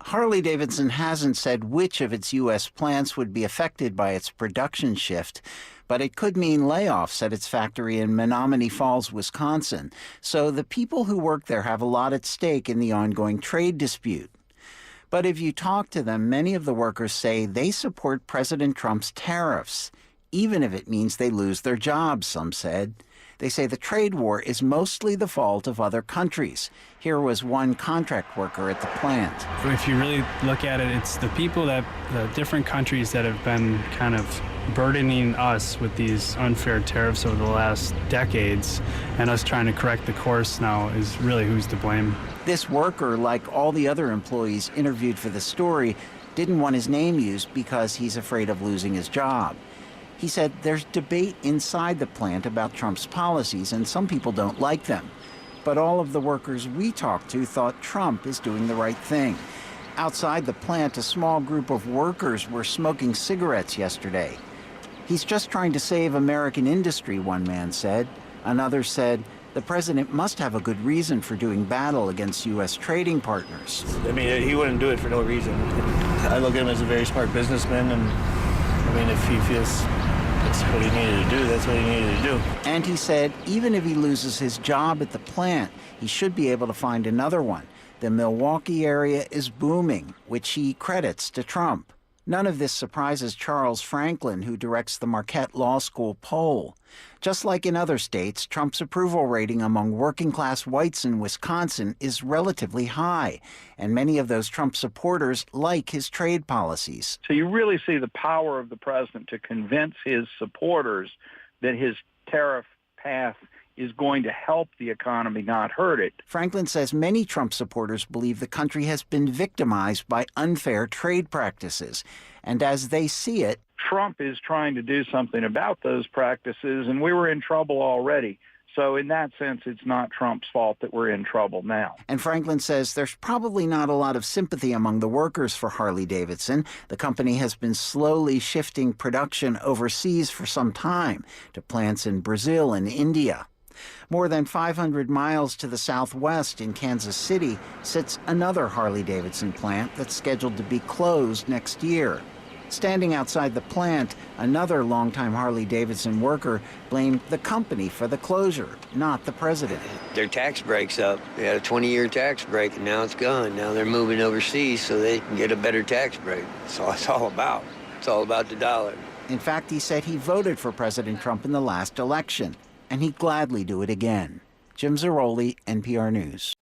Harley-Davidson hasn't said which of its U.S. plants would be affected by its production shift, but it could mean layoffs at its factory in Menomonee Falls, Wisconsin. So the people who work there have a lot at stake in the ongoing trade dispute. But if you talk to them, many of the workers say they support President Trump's tariffs, even if it means they lose their jobs, some said. They say the trade war is mostly the fault of other countries. Here was one contract worker at the plant. If you really look at it, it's the people the different countries that have been kind of burdening us with these unfair tariffs over the last decades, and us trying to correct the course now is really who's to blame. This worker, like all the other employees interviewed for the story, didn't want his name used because he's afraid of losing his job. He said there's debate inside the plant about Trump's policies, and some people don't like them. But all of the workers we talked to thought Trump is doing the right thing. Outside the plant, a small group of workers were smoking cigarettes yesterday. He's just trying to save American industry, one man said. Another said, the president must have a good reason for doing battle against U.S. trading partners. I mean, he wouldn't do it for no reason. I look at him as a very smart businessman, and I mean, if he feels that's what he needed to do, that's what he needed to do. And he said even if he loses his job at the plant, he should be able to find another one. The Milwaukee area is booming, which he credits to Trump. None of this surprises Charles Franklin, who directs the Marquette Law School poll. Just like in other states, Trump's approval rating among working-class whites in Wisconsin is relatively high, and many of those Trump supporters like his trade policies. So you really see the power of the president to convince his supporters that his tariff path is going to help the economy, not hurt it. Franklin says many Trump supporters believe the country has been victimized by unfair trade practices. And as they see it, Trump is trying to do something about those practices, and we were in trouble already. So in that sense, it's not Trump's fault that we're in trouble now. And Franklin says there's probably not a lot of sympathy among the workers for Harley-Davidson. The company has been slowly shifting production overseas for some time to plants in Brazil and India. More than 500 miles to the southwest in Kansas City sits another Harley-Davidson plant that's scheduled to be closed next year. Standing outside the plant, another longtime Harley-Davidson worker blamed the company for the closure, not the president. Their tax break's up. They had a 20-year tax break, and now it's gone. Now they're moving overseas so they can get a better tax break. That's all it's all about. It's all about the dollar. In fact, he said he voted for President Trump in the last election, and he'd gladly do it again. Jim Zaroli, NPR News.